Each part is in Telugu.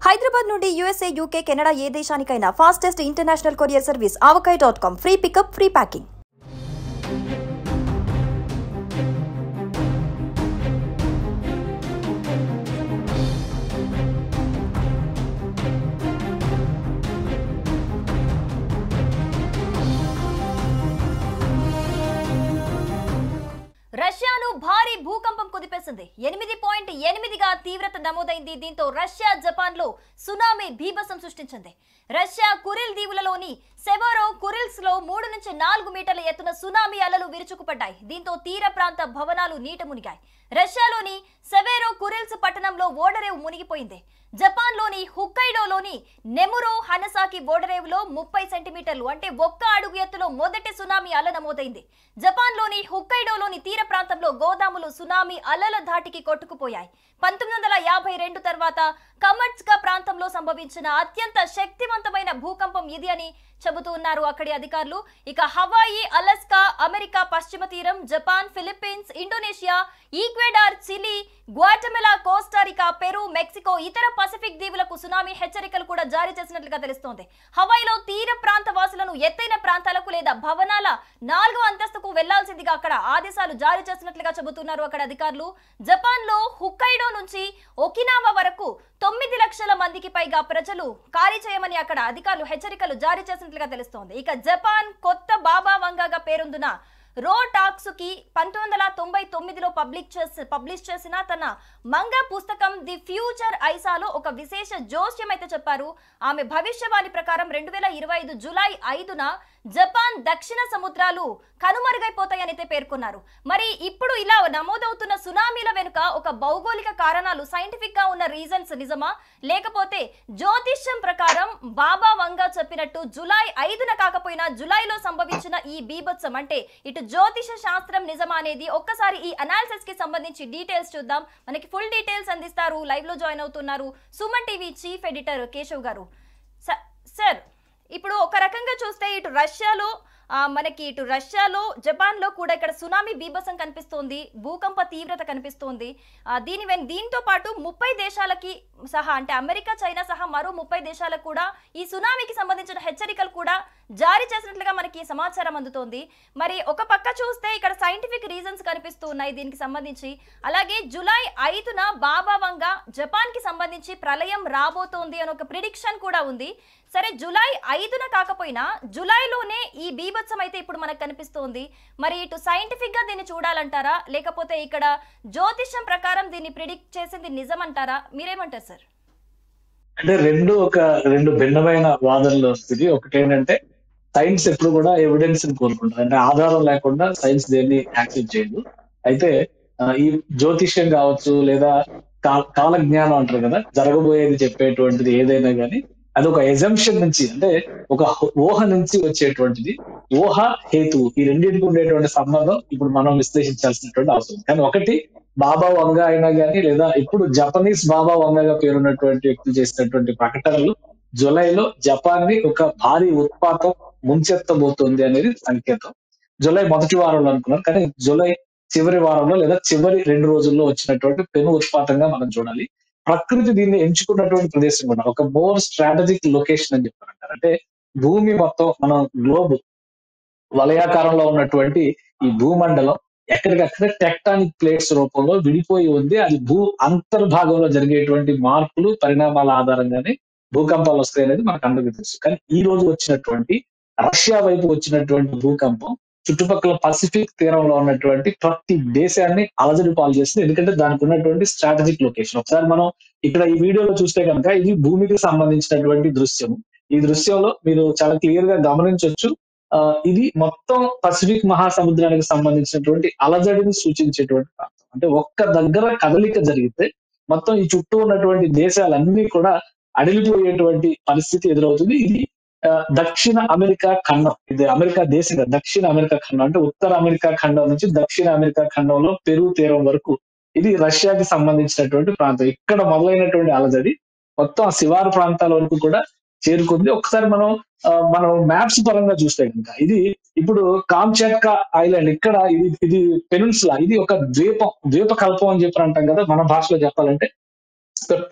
హైదరాబాద్ నుండి యూఎస్ఏ, యూకే, కెనడా ఏ దేశానికైనా fastest international courier service avocai.com. Free pickup, free packing. రష్యాను భారీ భూకంపం కుదిపేసింది. 8.8గా తీవ్రత నమోదైంది. దీంతో రష్యా, జపాన్లో సునామీ బీభత్సం సృష్టించింది. రష్యా కురిల్ దీవులలోని సెవెరో కురిల్స్ లో 3 నుంచి 4 మీటర్ల ఎత్తున సునామీ అలలు విరుచుకుపడ్డాయి. దీంతో తీర ప్రాంత భవనాలు నీట మునిగాయి. రష్యాలోని సెవెరో కురిల్స్ పట్టణంలో ఓడరేవు మునిగిపోయింది. జపాన్లోని హుక్కైడోలోని నెమురో హనసాకి ఓడరేవులో 30 సెంటీమీటర్లు అంటే 1 అడుగు ఎత్తులో మొదటి సునామీ అల నమోదైంది. జపాన్లోని హుక్కైడోలోని తీర ప్రాంతంలో గోదాములు సునామీ అలల ధాటికి కొట్టుకుపోయాయి. 1952 తర్వాత కమట్స్కా ప్రాంతంలో సంభవించిన అత్యంత శక్తివంతమైన భూకంపం ఇది అని చెబుతూ ఉన్నారు అక్కడి అధికారులు. ఇక హవాయి, అలస్కా, అమెరికా పశ్చిమ తీరం, Japan, Philippines, Indonesia, Ecuador, Chile, Guatemala, Costa Rica, Peru, Mexico, ఇతర పసిఫిక్ దీవులకు సునామీ హెచ్చరికలు కూడా జారీ చేసినట్లుగా తెలుస్తోంది. హవాయిలో తీర ప్రాంత వాసులను ఎత్తైన ప్రాంతాలకు లేదా భవనాల 4వ అంతస్తుకు వెళ్లాల్సిందిగా అక్కడ ఆదేశాలు జారీ చేసినట్లుగా చెబుతున్నారు అక్కడ అధికారులు. జపాన్ లో హుక్కైడో నుంచి ఒకినావా వరకు 9 లక్షల మందికి పైగా ప్రజలు ఖాళీ చేయమని అక్కడ అధికారులు హెచ్చరికలు జారీ చేసినట్లుగా తెలుస్తోంది. ఇక జపాన్ కొత్త బాబా వంగాగా పేరొందిన రో టాక్సుకి 1999లో పబ్లిష్ చేసిన తన మంగా పుస్తకం ది ఫ్యూచర్ ఐసాలో ఒక విశేష జోస్యం అయితే చెప్పారు. ఆమె భవిష్యవాణి ప్రకారం 2025 జూలై 5న జపాన్ దక్షిణ సముద్రాలు కనుమరుగైపోతాయని అయితే పేర్కొన్నారు. మరి ఇప్పుడు ఇలా నమోదవుతున్న సునామీల వెనుక ఒక భౌగోళిక కారణాలు, సైంటిఫిక్ గా ఉన్న రీజన్స్ నిజమా, లేకపోతే జ్యోతిష్యం ప్రకారం బాబా వంగా చెప్పినట్టు జూలై 5న కాకపోయినా జూలైలో సంభవించిన ఈ బీభత్సం అంటే ఇటు జ్యోతిష శాస్త్రం నిజమా అనేది ఒక్కసారి ఈ అనాలిసిస్ కి సంబంధించి డీటెయిల్స్ చూద్దాం. మనకి ఫుల్ డీటెయిల్స్ అందిస్తారు. లైవ్ లో జాయిన్ అవుతున్నారు Suman TV chief editor Keshav గారు. సార్, ఇప్పుడు ఒక రకంగా చూస్తే ఇటు రష్యాలో జపాన్లో కూడా ఇక్కడ సునామీ బీభత్సం కనిపిస్తోంది, భూకంప తీవ్రత కనిపిస్తోంది. దీంతో పాటు 30 దేశాలకి సహా అంటే అమెరికా, చైనా సహా మరో 30 దేశాలకు కూడా ఈ సునామీకి సంబంధించిన హెచ్చరికలు కూడా జారీ చేసినట్లుగా మనకి సమాచారం అందుతోంది. మరి ఒక పక్క చూస్తే ఇక్కడ సైంటిఫిక్ రీజన్స్ కనిపిస్తూ ఉన్నాయి దీనికి సంబంధించి. అలాగే జూలై 5న బాబా వంగా జపాన్ కి సంబంధించి ప్రళయం రాబోతోంది అని ఒక ప్రిడిక్షన్ కూడా ఉంది. సరే, జూలై 5న కాకపోయినా జూలైలోనే ఈ బీభత్సం అయితే ఇప్పుడు మనకు కనిపిస్తోంది. మరి ఇటు సైంటిఫిక్ గా దీన్ని చూడాలంటారా, లేకపోతే ఇక్కడ జ్యోతిష్యం ప్రకారం దీన్ని ప్రిడిక్ట్ చేసింది నిజం అంటారా? మీరేమంటారు సార్? అంటే రెండు భిన్నమైన వాదనలు వస్తుంది. ఒకటి ఏంటంటే సైన్స్ ఎప్పుడు కూడా ఎవిడెన్స్ ని కోరుకుంటారు. అంటే ఆధారం లేకుండా సైన్స్ దేన్ని యాక్సెప్ట్ చేయదు. అయితే ఈ జ్యోతిష్యం కావచ్చు లేదా కాల జ్ఞానం అంటారు కదా, జరగబోయేది చెప్పేటువంటిది ఏదైనా కానీ అది ఒక ఎజంప్షన్ నుంచి, అంటే ఒక ఊహ నుంచి వచ్చేటువంటిది. ఊహ, హేతువు ఈ రెండింటికి ఉండేటువంటి సంబంధం ఇప్పుడు మనం విశ్లేషించాల్సినటువంటి అవసరం. కానీ ఒకటి బాబా వంగా అయినా కానీ లేదా ఇప్పుడు జపనీస్ బాబా వంగాగా పేరున్నటువంటి వ్యక్తులు చేసినటువంటి ప్రకటనలు జూలైలో జపాన్ ని ఒక భారీ ఉత్పాతం ముంచెత్తబోతుంది అనేది సంకేతం. జూలై మొదటి వారంలో అనుకున్నారు, కానీ జూలై చివరి వారంలో లేదా చివరి 2 రోజుల్లో వచ్చినటువంటి పెను ఉత్పాతంగా మనం చూడాలి. ప్రకృతి దీన్ని ఎంచుకున్నటువంటి ప్రదేశం కూడా ఒక మోర్ స్ట్రాటజిక్ లొకేషన్ అని చెప్పారంటారు. అంటే భూమి మొత్తం మనం గ్లోబ్ వలయాకారంలో ఉన్నటువంటి ఈ భూమండలం ఎక్కడికక్కడ టెక్టానిక్ ప్లేట్స్ రూపంలో విడిపోయి ఉంది. అది భూ అంతర్భాగంలో జరిగేటువంటి మార్పులు, పరిణామాల ఆధారంగానే భూకంపాలు వస్తాయి అనేది మనకు అందరికీ తెలుసు. కానీ ఈ రోజు వచ్చినటువంటి రష్యా వైపు వచ్చినటువంటి భూకంపం చుట్టుపక్కల పసిఫిక్ తీరంలో ఉన్నటువంటి ప్రతి దేశాన్ని అలజడి పాలు చేస్తుంది. ఎందుకంటే దానికి ఉన్నటువంటి స్ట్రాటజిక్ లొకేషన్. ఒకసారి మనం ఇక్కడ ఈ వీడియోలో చూస్తే కనుక ఇది భూమికి సంబంధించినటువంటి దృశ్యం. ఈ దృశ్యంలో మీరు చాలా క్లియర్ గా గమనించవచ్చు. ఇది మొత్తం పసిఫిక్ మహాసముద్రానికి సంబంధించినటువంటి అలజడిని సూచించేటువంటి ప్రాంతం. అంటే ఒక్క దగ్గర కదలిక జరిగితే మొత్తం ఈ చుట్టూ ఉన్నటువంటి దేశాలన్నీ కూడా అడిలిపోయేటువంటి పరిస్థితి ఎదురవుతుంది. ఇది దక్షిణ అమెరికా ఖండం, ఇది అమెరికా దేశం, దక్షిణ అమెరికా ఖండం అంటే ఉత్తర అమెరికా ఖండం నుంచి దక్షిణ అమెరికా ఖండంలో పెరు తీరం వరకు ఇది రష్యాకి సంబంధించినటువంటి ప్రాంతం. ఇక్కడ మొదలైనటువంటి అలజడి మొత్తం ఆ శివారు ప్రాంతాల వరకు కూడా చేరుకుంది. ఒకసారి మనం మ్యాప్స్ పరంగా చూస్తే కనుక ఇది ఇప్పుడు కామ్చాట్కా ఐలాండ్, ఇక్కడ ఇది పెనిన్సులా, ఇది ఒక ద్వీప కల్పం అని చెప్పి అంటాం కదా మన భాషలో చెప్పాలంటే.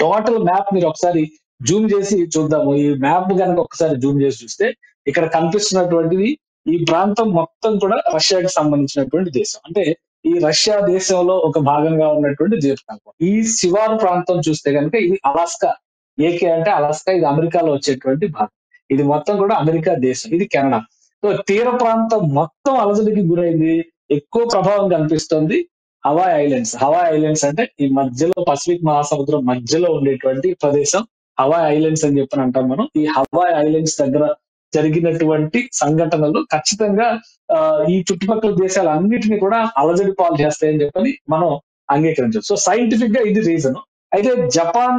టోటల్ మ్యాప్ మీరు ఒకసారి జూమ్ చేసి చూద్దాము. ఈ మ్యాప్ కనుక ఒకసారి జూమ్ చేసి చూస్తే ఇక్కడ కనిపిస్తున్నటువంటిది ఈ ప్రాంతం మొత్తం కూడా రష్యాకి సంబంధించినటువంటి దేశం. అంటే ఈ రష్యా దేశంలో ఒక భాగంగా ఉన్నటువంటి ద్వీపకల్పం. ఈ శివారు ప్రాంతం చూస్తే కనుక ఇది అలాస్కా. ఏకే అంటే అలాస్కా, ఇది అమెరికాలో వచ్చేటువంటి భాగం. ఇది మొత్తం కూడా అమెరికా దేశం, ఇది కెనడా. సో తీర ప్రాంతం మొత్తం అలజడికి గురైంది. ఎక్కువ ప్రభావం కనిపిస్తుంది హవాయ్ ఐలాండ్స్. హవాయ్ ఐలాండ్స్ అంటే ఈ మధ్యలో పసిఫిక్ మహాసముద్రం మధ్యలో ఉండేటువంటి ప్రదేశం హవాయ్ ఐలాండ్స్ అని చెప్పని అంటాం మనం. ఈ హవాయ్ ఐలాండ్స్ దగ్గర జరిగినటువంటి సంఘటనలు ఖచ్చితంగా ఈ చుట్టుపక్కల దేశాలన్నిటిని కూడా అలజడి పాలు చేస్తాయని చెప్పని మనం అంగీకరించవచ్చు. సో సైంటిఫిక్ గా ఇది రీజన్. అయితే జపాన్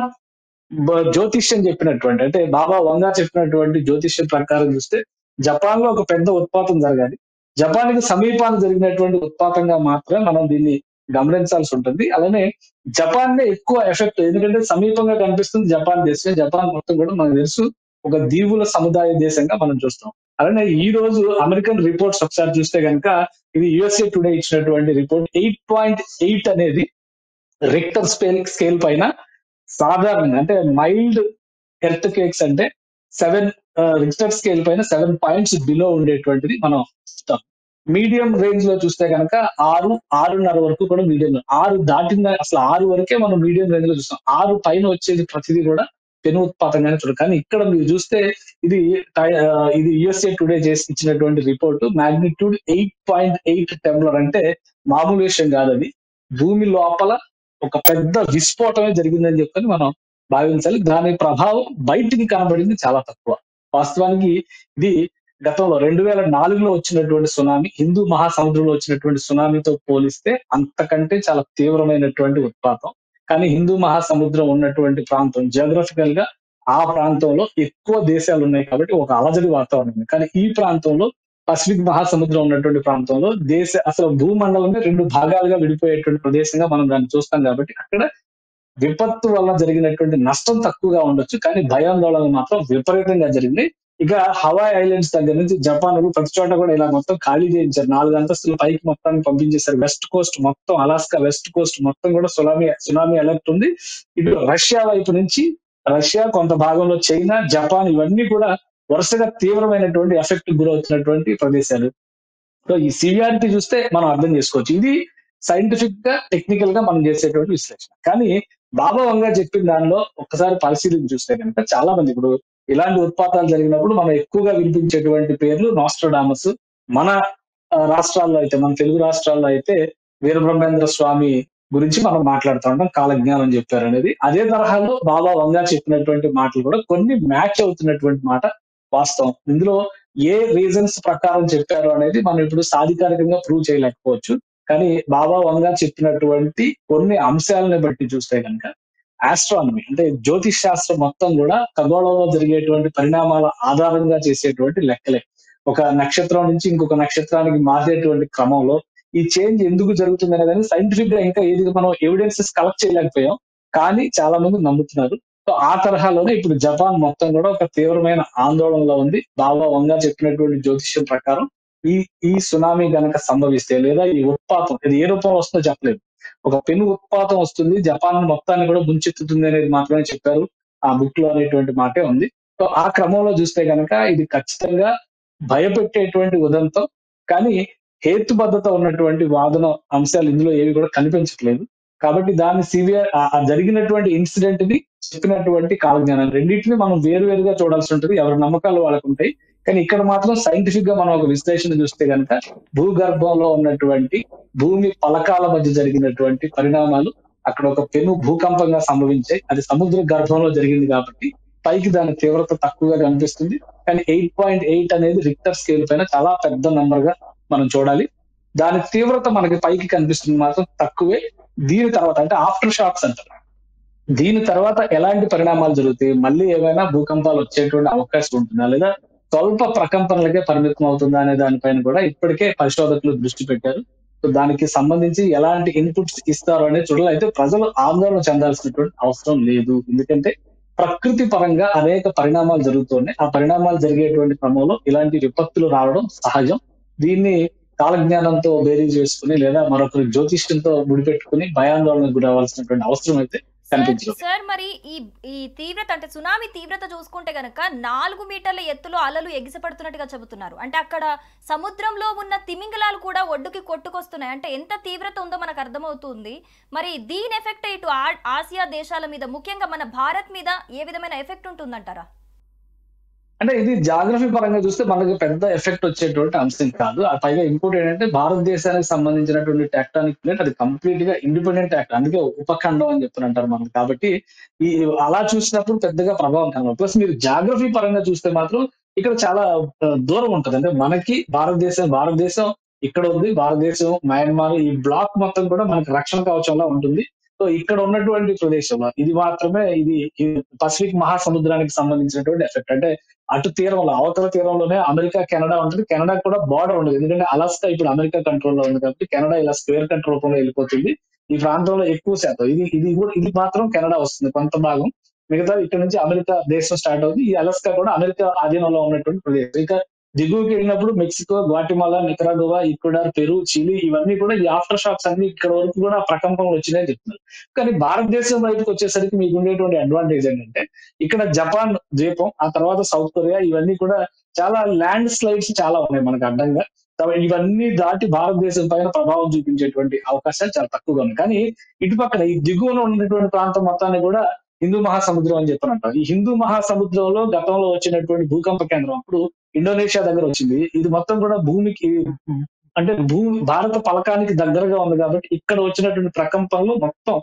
జ్యోతిష్యం చెప్పినటువంటి, అంటే బాబా వంగా చెప్పినటువంటి జ్యోతిష్యం ప్రకారం చూస్తే జపాన్ లో ఒక పెద్ద ఉత్పాతం జరగాలి. జపాన్ కి సమీపాన్ని జరిగినటువంటి ఉత్పాతంగా మాత్రమే మనం దీన్ని గమనించాల్సి ఉంటుంది. అలానే జపాన్ నే ఎక్కువ ఎఫెక్ట్, ఎందుకంటే సమీపంగా కనిపిస్తుంది జపాన్ దేశం. జపాన్ మొత్తం కూడా మనకు తెలుసు ఒక దీవుల సముదాయ దేశంగా మనం చూస్తాం. అలానే ఈ రోజు అమెరికన్ రిపోర్ట్స్ ఒకసారి చూస్తే కనుక ఇది యుఎస్ఏ టుడే ఇచ్చినటువంటి రిపోర్ట్ 8.8 అనేది రిక్టర్ స్కేల్ పైన సాధారణంగా, అంటే మైల్డ్ ఎర్త్ క్వేక్స్ అంటే 7 రిక్టర్ స్కేల్ పైన 7 పాయింట్స్ బిలో ఉండేటువంటిది మనం చూస్తాం. మీడియం రేంజ్ లో చూస్తే కనుక 6.5 వరకు కూడా మీడియం. 6 దాటిన, అసలు 6 వరకే మనం మీడియం రేంజ్ లో చూస్తాం. 6 పైన వచ్చేది ప్రతిదీ కూడా పెను ఉత్పాతంగానే చూడాలి. కానీ ఇక్కడ మీరు చూస్తే ఇది ఇది యుఎస్ఏ టుడే చేసి ఇచ్చినటువంటి రిపోర్ట్. మాగ్నిట్యూడ్ 8.8 టెంబ్లర్ అంటే మామూలు విషయం కాదు. అది భూమి లోపల ఒక పెద్ద విస్ఫోటమే జరిగిందని చెప్పని మనం భావించాలి. దాని ప్రభావం బయటికి కనబడింది చాలా తక్కువ. వాస్తవానికి ఇది గతంలో 2004లో వచ్చినటువంటి సునామీ, హిందూ మహాసముద్రంలో వచ్చినటువంటి సునామీతో పోలిస్తే అంతకంటే చాలా తీవ్రమైనటువంటి ఉత్పాతం. కానీ హిందూ మహాసముద్రం ఉన్నటువంటి ప్రాంతం జియోగ్రఫికల్ గా ఆ ప్రాంతంలో ఎక్కువ దేశాలు ఉన్నాయి కాబట్టి ఒక అలజడి వాతావరణం. కానీ ఈ ప్రాంతంలో పసిఫిక్ మహాసముద్రం ఉన్నటువంటి ప్రాంతంలో అసలు భూమండలమే 2 భాగాలుగా విడిపోయేటువంటి ప్రదేశంగా మనం దాన్ని చూస్తాం కాబట్టి అక్కడ విపత్తు వల్ల జరిగినటువంటి నష్టం తక్కువగా ఉండొచ్చు, కానీ భయాందోళన మాత్రం విపరీతంగా జరిగింది. ఇక హవాయ్ ఐలాండ్స్ దగ్గర నుంచి జపాన్ ప్రతి చోట కూడా ఇలా మొత్తం ఖాళీ చేయించారు. 4 అంతస్తుల పైకి మొత్తాన్ని పంపించేశారు. వెస్ట్ కోస్ట్ మొత్తం, అలాస్కా వెస్ట్ కోస్ట్ మొత్తం కూడా సునామీ అలర్ట్ ఉంది. ఇటు రష్యా వైపు నుంచి, రష్యా కొంత భాగంలో చైనా, జపాన్ ఇవన్నీ కూడా వరుసగా తీవ్రమైనటువంటి ఎఫెక్ట్ గురవుతున్నటువంటి ప్రదేశాలు. సో ఈ సివియారిటీ చూస్తే మనం అర్థం చేసుకోవచ్చు. ఇది సైంటిఫిక్ గా, టెక్నికల్ గా మనం చేసేటువంటి విశ్లేషణ. కానీ బాబా వంగా చెప్పిన దానిలో ఒక్కసారి పరిశీలించి చూస్తే కనుక చాలా మంది, ఇప్పుడు ఇలాంటి ఉత్పాతాలు జరిగినప్పుడు మనం ఎక్కువగా వినిపించేటువంటి పేర్లు నాస్ట్రాడామస్. మన రాష్ట్రాల్లో అయితే, మన తెలుగు రాష్ట్రాల్లో అయితే వీరబ్రహ్మేంద్ర స్వామి గురించి మనం మాట్లాడుతూ ఉంటాం, కాలజ్ఞానం చెప్పారు అనేది. అదే తరహాలో బాబా వంగా చెప్పినటువంటి మాటలు కూడా కొన్ని మ్యాచ్ అవుతున్నటువంటి మాట వాస్తవం. ఇందులో ఏ రీజన్స్ ప్రకారం చెప్పారు అనేది మనం ఇప్పుడు సాధికారికంగా ప్రూవ్ చేయలేకపోవచ్చు. కానీ బాబా వంగా చెప్పినటువంటి కొన్ని అంశాలను బట్టి చూస్తే కనుక ఆస్ట్రానమీ అంటే జ్యోతిష్ శాస్త్రం మొత్తం కూడా ఖగోళంలో జరిగేటువంటి పరిణామాల ఆధారంగా చేసేటువంటి లెక్కలే. ఒక నక్షత్రం నుంచి ఇంకొక నక్షత్రానికి మారేటువంటి క్రమంలో ఈ చేంజ్ ఎందుకు జరుగుతుంది అనేది సైంటిఫిక్ గా ఇంకా ఏది మనం ఎవిడెన్సెస్ కలెక్ట్ చేయలేకపోయాం, కానీ చాలా మంది నమ్ముతున్నారు. సో ఆ తరహాలోనే ఇప్పుడు జపాన్ మొత్తం కూడా ఒక తీవ్రమైన ఆందోళనలో ఉంది. బాబా వంగా చెప్పినటువంటి జ్యోతిష్యం ప్రకారం ఈ సునామీ గనక సంభవిస్తే, లేదా ఈ ఉత్పాతం ఇది ఏ రూపంలో వస్తుందో చెప్పలేదు, ఒక పెను ఉత్పాతం వస్తుంది, జపాన్ మొత్తాన్ని కూడా ముంచెత్తుతుంది అనేది మాత్రమే చెప్పారు ఆ బుక్ లో అనేటువంటి మాటే ఉంది. సో ఆ క్రమంలో చూస్తే గనక ఇది ఖచ్చితంగా భయపెట్టేటువంటి ఉదంతం, కానీ హేతుబద్ధత ఉన్నటువంటి వాదన అంశాలు ఇందులో ఏవి కూడా కనిపించట్లేదు. కాబట్టి దాన్ని జరిగినటువంటి ఇన్సిడెంట్ ని చెప్పినటువంటి కాలజ్ఞానం రెండింటిని మనం వేరువేరుగా చూడాల్సి ఉంటుంది. ఎవరి నమ్మకాలు వాళ్ళకు ఉంటాయి. కానీ ఇక్కడ మాత్రం సైంటిఫిక్ గా మనం ఒక విశ్లేషణ చూస్తే కనుక భూగర్భంలో ఉన్నటువంటి భూమి పలకాల మధ్య జరిగినటువంటి పరిణామాలు అక్కడ ఒక పెను భూకంపంగా సంభవించాయి. అది సముద్ర గర్భంలో జరిగింది కాబట్టి పైకి దాని తీవ్రత తక్కువగా కనిపిస్తుంది. కానీ 8.8 అనేది రిక్టర్ స్కేల్ పైన చాలా పెద్ద నంబర్ గా మనం చూడాలి. దాని తీవ్రత మనకి పైకి కనిపిస్తుంది మాత్రం తక్కువే. దీని తర్వాత అంటే ఆఫ్టర్ షాక్స్ అంటారు. దీని తర్వాత ఎలాంటి పరిణామాలు జరుగుతాయి, మళ్ళీ ఏమైనా భూకంపాలు వచ్చేటువంటి అవకాశం ఉంటుందా, లేదా స్వల్ప ప్రకంపనలకే పరిమితం అవుతుందా అనే దానిపైన కూడా ఇప్పటికే పరిశోధకులు దృష్టి పెట్టారు. సో దానికి సంబంధించి ఎలాంటి ఇన్పుట్స్ ఇస్తారు అనేది చూడాలి. అయితే ప్రజలు ఆందోళన చెందాల్సినటువంటి అవసరం లేదు, ఎందుకంటే ప్రకృతి పరంగా అనేక పరిణామాలు జరుగుతున్నాయి. ఆ పరిణామాలు జరిగేటువంటి క్రమంలో ఇలాంటి విపత్తులు రావడం సహజం. దీన్ని కాలజ్ఞానంతో బేరీజ్ చేసుకుని లేదా మరొకరి జ్యోతిష్యంతో ముడిపెట్టుకుని భయాందోళనకు గురవలసినటువంటి అవసరం అయితే కనిపించదు. సార్ మరి ఈ తీవ్రత అంటే సునామీ తీవ్రత చూసుకుంటే గనక 4 మీటర్ల ఎత్తులో అలలు ఎగిసిపడుతున్నట్టుగా చెబుతున్నారు. అంటే అక్కడ సముద్రంలో ఉన్న తిమింగలాలు కూడా ఒడ్డుకి కొట్టుకొస్తున్నాయి. అంటే ఎంత తీవ్రత ఉందో మనకు అర్థమవుతుంది. మరి దీని ఎఫెక్ట్ ఇటు ఆసియా దేశాల మీద, ముఖ్యంగా మన భారత్ మీద ఏ విధమైన ఎఫెక్ట్ ఉంటుందంటారా? అంటే ఇది జాగ్రఫీ పరంగా చూస్తే మనకి పెద్ద ఎఫెక్ట్ వచ్చేటువంటి అంశం కాదు. పైగా ఇంకోటి ఏంటంటే భారతదేశానికి సంబంధించినటువంటి టెక్టానిక్ ప్లేట్ అది కంప్లీట్ గా ఇండిపెండెంట్ యాక్ట్, అందుకే ఉపఖండం అని చెప్తుంటారు మనం. కాబట్టి ఈ అలా చూసినప్పుడు పెద్దగా ప్రభావం కనబడదు. ప్లస్ మీరు జాగ్రఫీ పరంగా చూస్తే మాత్రం ఇక్కడ చాలా దూరం ఉంటది. అంటే మనకి భారతదేశం ఇక్కడ ఉంది. భారతదేశం, మయన్మార్ ఈ బ్లాక్ మొత్తం కూడా మనకి రక్షణ కవచంలా ఉంటుంది. సో ఇక్కడ ఉన్నటువంటి ప్రదేశంలో ఇది మాత్రమే ఇది పసిఫిక్ మహాసముద్రానికి సంబంధించినటువంటి ఎఫెక్ట్. అంటే అటు తీరంలో, అవతల తీరంలోనే అమెరికా, కెనడా ఉంటుంది. కెనడా కూడా బార్డర్ ఉండదు, ఎందుకంటే అలాస్కా ఇప్పుడు అమెరికా కంట్రోల్ లో ఉంది కాబట్టి కెనడా ఇలా స్క్వేర్ కట్ రూపంలో వెళ్ళిపోతుంది. ఈ ప్రాంతంలో ఎక్కువ శాతం ఇది మాత్రం కెనడా వస్తుంది కొంత భాగం. మిగతా ఇక్కడ నుంచి అమెరికా దేశం స్టార్ట్ అవుతుంది. ఈ అలాస్కా కూడా అమెరికా ఆధీనంలో ఉన్నటువంటి ప్రదేశం. ఇక దిగువకి వెళ్ళినప్పుడు Mexico, Guatemala, Nicaragua, Ecuador, Peru, Chile ఇవన్నీ కూడా ఈ ఆఫ్టర్ షాక్స్ అన్ని ఇక్కడ వరకు కూడా ప్రకంపనలు వచ్చినాయని చెప్తున్నారు. కానీ భారతదేశం వైపుకి వచ్చేసరికి మీకు ఉండేటువంటి అడ్వాంటేజ్ ఏంటంటే ఇక్కడ జపాన్ ద్వీపం, ఆ తర్వాత సౌత్ కొరియా ఇవన్నీ కూడా చాలా ల్యాండ్ స్లైడ్స్ చాలా ఉన్నాయి మనకు అడ్డంగా. ఇవన్నీ దాటి భారతదేశం పైన ప్రభావం చూపించేటువంటి అవకాశాలు చాలా తక్కువగా ఉన్నాయి. కానీ ఇటుపక్కన ఈ దిగువన ఉన్నటువంటి ప్రాంతం మొత్తాన్ని కూడా హిందూ మహాసముద్రం అని చెప్పనంటాం. ఈ హిందూ మహాసముద్రంలో గతంలో వచ్చినటువంటి భూకంప కేంద్రం అప్పుడు ఇండోనేషియా దగ్గర వచ్చింది. ఇది మొత్తం కూడా భూమికి అంటే భారత పలకానికి దగ్గరగా ఉంది కాబట్టి ఇక్కడ వచ్చినటువంటి ప్రకంపనలు మొత్తం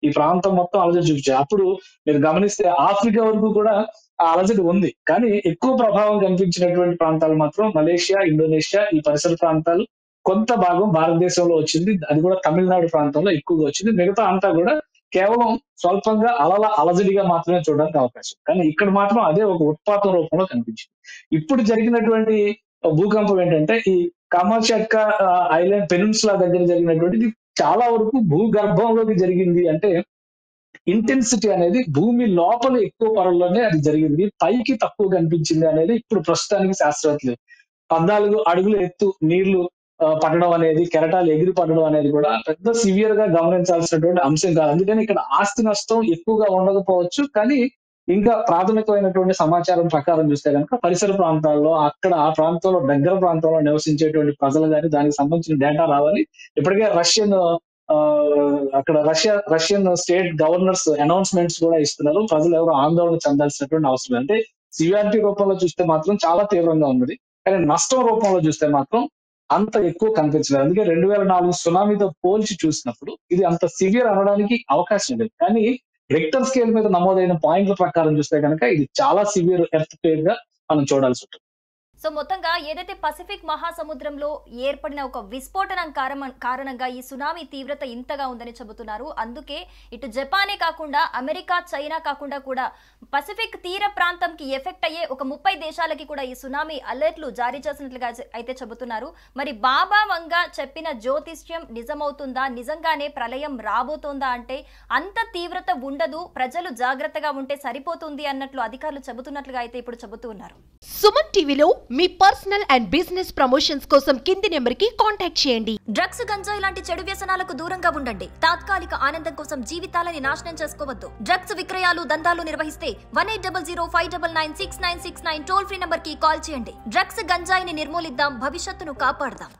ఈ ప్రాంతం మొత్తం అలజడి చూపించాయి. అప్పుడు మీరు గమనిస్తే ఆఫ్రికా వరకు కూడా ఆ అలజడి ఉంది. కానీ ఎక్కువ ప్రభావం కనిపించినటువంటి ప్రాంతాలు మాత్రం మలేషియా, ఇండోనేషియా ఈ పరిసర ప్రాంతాలు, కొంత భాగం భారతదేశంలో వచ్చింది. అది కూడా తమిళనాడు ప్రాంతంలో ఎక్కువగా వచ్చింది. మిగతా అంతా కూడా కేవలం స్వల్పంగా అలజడిగా మాత్రమే చూడడానికి అవకాశం. కానీ ఇక్కడ మాత్రం అదే ఒక ఉత్పాతం రూపంలో కనిపించింది. ఇప్పుడు జరిగినటువంటి భూకంపం ఏంటంటే ఈ కామాచట్కా ఐలాండ్ పెనిన్సులా దగ్గర జరిగినటువంటిది చాలా వరకు భూగర్భంలోకి జరిగింది. అంటే ఇంటెన్సిటీ అనేది భూమి లోపల ఎక్కువ పొరల్లోనే అది జరిగింది, పైకి తక్కువ కనిపించింది అనేది ఇప్పుడు ప్రస్తుతానికి శాస్త్రవేత్తలు 14 అడుగుల ఎత్తు నీళ్లు పడడం అనేది, కెరటాలు ఎగిరి పడడం అనేది కూడా పెద్ద సివియర్ గా గమనించాల్సినటువంటి అంశం కాదు. అందుకని ఇక్కడ ఆస్తి నష్టం ఎక్కువగా ఉండకపోవచ్చు. కానీ ఇంకా ప్రాథమికమైనటువంటి సమాచారం ప్రకారం చూస్తే కనుక పరిసర ప్రాంతాల్లో అక్కడ ఆ ప్రాంతంలో దగ్గర ప్రాంతంలో నివసించేటువంటి ప్రజలు కానీ దానికి సంబంధించిన డేటా రావాలి. ఇప్పటికే రష్యన్ స్టేట్ గవర్నర్స్ అనౌన్స్మెంట్స్ కూడా ఇస్తున్నారు. ప్రజలు ఎవరు ఆందోళన చెందాల్సినటువంటి అవసరం. అంటే సివియారిటీ రూపంలో చూస్తే మాత్రం చాలా తీవ్రంగా ఉన్నది. కానీ నష్టం రూపంలో చూస్తే మాత్రం అంత ఎక్కువ కనిపించలేదు. అందుకే 2004 సునామీతో పోల్చి చూసినప్పుడు ఇది అంత సివియర్ అనడానికి అవకాశం లేదు. కానీ రిక్టర్ స్కేల్ మీద నమోదైన పాయింట్ల ప్రకారం చూస్తే కనుక ఇది చాలా సివియర్ ఎర్త్ క్వేక్ గా మనం చూడాల్సి ఉంటుంది. సో మొత్తంగా ఏదైతే పసిఫిక్ మహాసముద్రంలో ఏర్పడిన ఒక విస్ఫోటనం కారణంగా ఈ సునామీ తీవ్రత ఇంతగా ఉందని చెబుతున్నారు. అందుకే ఇటు జపానే కాకుండా అమెరికా, చైనా కాకుండా కూడా పసిఫిక్ తీర ప్రాంతంకి ఎఫెక్ట్ అయ్యే ఒక 30 దేశాలకి కూడా ఈ సునామీ అలర్ట్లు జారీ చేసినట్లుగా అయితే చెబుతున్నారు. మరి బాబా వంగ చెప్పిన జ్యోతిష్యం నిజమవుతుందా? నిజంగానే ప్రళయం రాబోతోందా? అంటే అంత తీవ్రత ఉండదు, ప్రజలు జాగ్రత్తగా ఉంటే సరిపోతుంది అన్నట్లు అధికారులు చెబుతున్నట్లుగా అయితే ఇప్పుడు చెబుతూ ఉన్నారు. సుమన్ టీవీలో మీ పర్సనల్ అండ్ బిజినెస్ ప్రమోషన్స్ కోసం కింది నెంబర్ కి కాంటాక్ట్ చేయండి. డ్రగ్స్, గంజాయి లాంటి చెడు వ్యసనాలకు దూరంగా ఉండండి. తాత్కాలిక ఆనందం కోసం జీవితాలని నాశనం చేసుకోవద్దు. డ్రగ్స్ విక్రయాలు, దందాలు నిర్వహిస్తే 180059969969 టోల్ ఫ్రీ నంబర్ కి కాల్ చేయండి. డ్రగ్స్, గంజాయిని నిర్మూలిద్దాం, భవిష్యత్తును కాపాడదాం.